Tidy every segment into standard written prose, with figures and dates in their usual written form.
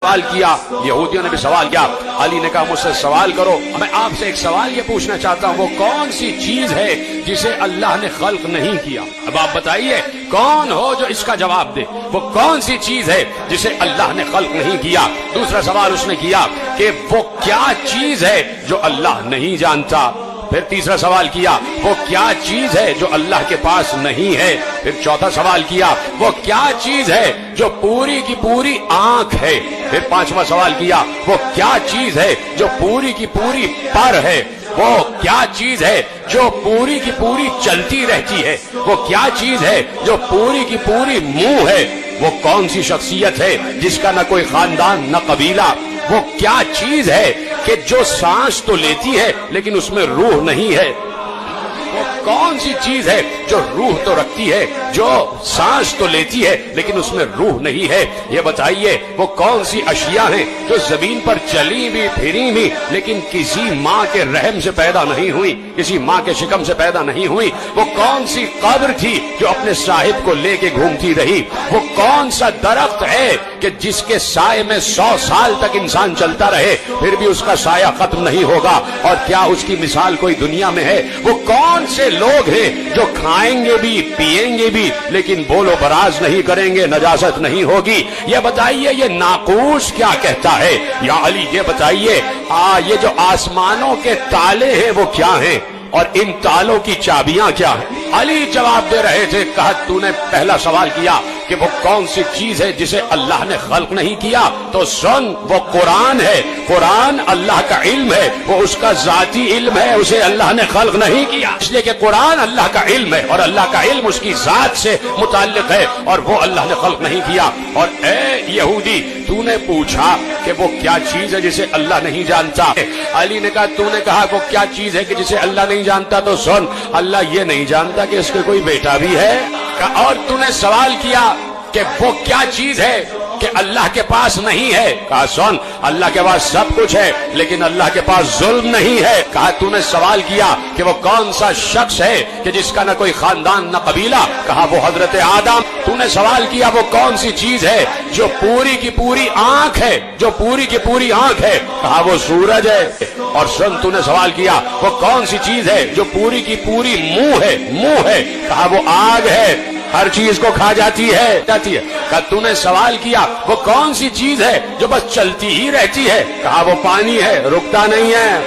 سوال کیا، یہودیوں نے بھی سوال کیا، علی نے کہا مجھ سے سوال کرو، میں آپ سے ایک سوال یہ پوچھنا چاہتا ہوں، وہ کون سی چیز ہے جسے اللہ نے خلق نہیں کیا؟ اب آپ بتائیے کون ہو جو اس کا جواب دے، وہ کون سی چیز ہے جسے اللہ نے خلق نہیں کیا؟ دوسرا سوال اس نے کیا کہ وہ کیا چیز ہے جو اللہ نہیں جانتا؟ پھر تیسرا سوال کیا وہ کیا چیز ہے جو اللہ کے پاس نہیں ہے؟ پھر چوتھا سوال کیا وہ کیا چیز ہے جو پوری کی پوری آنکھ ہے؟ پھر پانچواں سوال کیا وہ کیا چیز ہے جو پوری کی پوری پر ہے؟ وہ کیا چیز ہے جو پوری کی پوری چلتی رہتی ہے؟ وہ کیا چیز ہے جو پوری کی پوری منہ ہے؟ وہ کون سی شخصیت ہے جس کا نہ کوئی خاندان نہ قبیلہ؟ وہ کیا چیز ہے کہ جو سانس تو لیتی ہے لیکن اس میں روح نہیں ہے؟ وہ کون سی چیز ہے جو روح تو رکھتی ہے، جو سانس تو لیتی ہے لیکن اس میں روح نہیں ہے؟ یہ بتائیے وہ کون سی اشیاء ہیں جو زمین پر چلی بھی پھری بھی لیکن کسی ماں کے رحم سے پیدا نہیں ہوئی، کسی ماں کے شکم سے پیدا نہیں ہوئی؟ وہ کون سی قبر تھی جو اپنے صاحب کو لے کے گھومتی رہی؟ وہ کون سا درخت ہے کہ جس کے سائے میں 100 سال تک انسان چلتا رہے پھر بھی اس کا سایہ ختم نہیں ہوگا؟ اور کیا اس کی مثال کوئی دنیا میں ہے؟ وہ کون سے لوگ ہیں جو کھائیں گے بھی پیئیں گے بھی لیکن بول و براز نہیں کریں گے، نجاست نہیں ہوگی؟ یہ بتائیے یہ ناقوس کیا کہتا ہے؟ یا علی یہ بتائیے یہ جو آسمانوں کے تالے ہیں وہ کیا ہیں اور ان تالوں کی چابیاں کیا ہیں؟ علی جواب دے رہے تھے، کہا تو نے پہلا سوال کیا کہ وہ کون سی چیز ہے جسے اللہ نے خلق نہیں کیا، تو سن وہ قرآن ہے، قرآن اللہ کا علم ہے، وہ اس کا ذاتی علم ہے، اسے اللہ نے خلق نہیں کیا، اس لیے کہ قرآن اللہ کا علم ہے اور اللہ کا علم اس کی ذات سے متعلق ہے اور وہ اللہ نے خلق نہیں کیا۔ اور اے یہودی تو نے پوچھا کہ وہ کیا چیز ہے جسے اللہ نہیں جانتا؟ علی نے کہا تو نے کہا وہ کیا چیز ہے کہ جسے اللہ نہیں جانتا، تو سن اللہ یہ نہیں جانتا کہ اس کے کوئی بیٹا بھی ہے۔ اور تو نے سوال کیا کہ وہ کیا چیز ہے کہ اللہ کے پاس نہیں ہے؟ کہا سن اللہ کے پاس سب کچھ ہے لیکن اللہ کے پاس ظلم نہیں ہے۔ کہا تو نے سوال کیا کہ وہ کون سا شخص ہے کہ جس کا نہ کوئی خاندان نہ قبیلہ؟ کہا وہ حضرت آدم۔ تو نے سوال کیا وہ کون سی چیز ہے جو پوری کی پوری آنکھ ہے، جو پوری کی پوری آنکھ ہے؟ کہا وہ سورج ہے۔ اور سن تو نے سوال کیا وہ کون سی چیز ہے جو پوری کی پوری منہ ہے، منہ ہے؟ کہا وہ آگ ہے، ہر چیز کو کھا جاتی ہے۔ کہا تو نے سوال کیا وہ کون سی چیز ہے جو بس چلتی ہی رہتی ہے؟ کہا وہ پانی ہے، رکتا نہیں ہے۔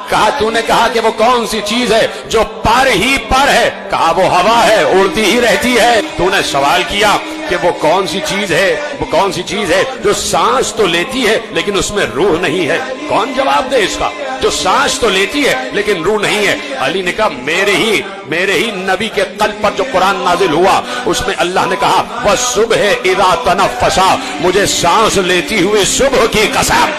کہا تو نے کہا کہ وہ کون سی چیز ہے جو پر ہی پر ہے؟ کہا وہ ہوا ہے، اڑتی ہی رہتی ہے۔ تو نے سوال کیا کہ وہ کون سی چیز ہے، وہ کون سی چیز ہے جو سانس تو لیتی ہے لیکن اس میں روح نہیں ہے؟ کون جواب دے اس کا؟ جو سانس تو لیتی ہے لیکن روح نہیں ہے۔ علی نے کہا میرے ہی نبی کے قلب پر جو قرآن نازل ہوا اس میں اللہ نے کہا وَالصُّبْحِ إِذَا تَنَفَّسَ، مجھے سانس لیتی ہوئی صبح کی قسم۔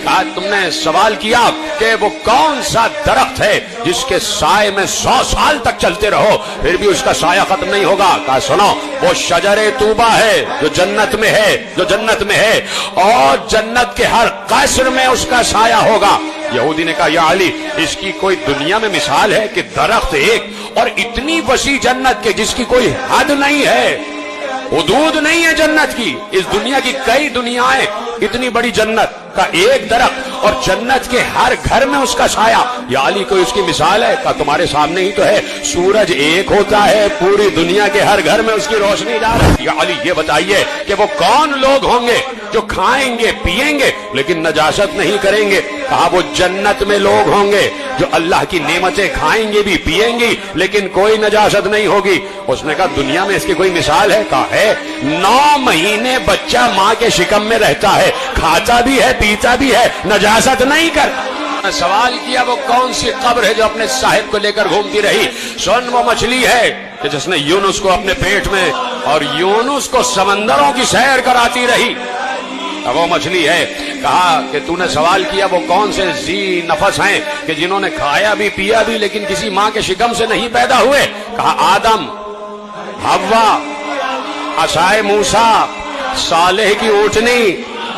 کہا تم نے سوال کیا کہ وہ کون سا درخت ہے جس کے سائے میں 100 سال تک چلتے رہو پھر بھی اس کا سایہ ختم نہیں ہوگا؟ کہا سنو وہ شجر طوبہ ہے جو جنت میں ہے، جو جنت میں ہے اور جنت کے ہر قصر میں اس کا سایہ ہوگا۔ یہودی نے کہا یا علی اس کی کوئی دنیا میں مثال ہے کہ درخت ایک اور اتنی وسیع جنت کے جس کی کوئی حد نہیں ہے، حدود نہیں ہے جنت کی؟ اس دنیا کی کئی دنیایں، اتنی بڑی جنت کا ایک درخت اور جنت کے ہر گھر میں اس کا سایہ۔ یا علی کوئی اس کی مثال ہے؟ کہا تمہارے سامنے ہی تو ہے، سورج ایک ہوتا ہے، پوری دنیا کے ہر گھر میں اس کی روشنی جا رہی ہے۔ یا علی یہ بتائیے کہ وہ کون لوگ ہوں گے جو کھائیں گے پیئیں گے لیکن نجاست نہیں کریں گے؟ کہا وہ جنت میں لوگ ہوں گے جو اللہ کی نعمتیں کھائیں گے بھی پیئیں گے لیکن کوئی نجاست نہیں ہوگی۔ اس نے کہا دنیا میں اس کی کوئی مثال ہے؟ کہا ہے، 9 مہینے بچہ ماں کے شکم میں رہتا ہے، کھاتا بھی ہے پیتا بھی ہے، نجاست نہیں کرتا۔ سوال کیا وہ کون سی قبر ہے جو اپنے صاحب کو لے کر گھومتی رہی؟ سن وہ مچھلی ہے کہ جس نے یونس کو اپنے پیٹ میں اور یونس کو سمندروں کی سیر کراتی رہی، وہ مچھلی ہے۔ کہا کہ تو نے سوال کیا وہ کون سے ذی نفس ہیں کہ جنہوں نے کھایا بھی پیا بھی لیکن کسی ماں کے شکم سے نہیں پیدا ہوئے؟ کہا آدم، حوا، عصائے موسیٰ، صالح کی اونٹنی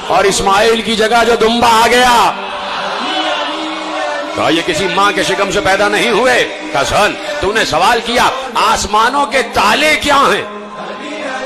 اور اسماعیل کی جگہ جو دمبا آ گیا۔ کہا یہ کسی ماں کے شکم سے پیدا نہیں ہوئے۔ کہا سن تو نے سوال کیا آسمانوں کے تالے کیا ہیں؟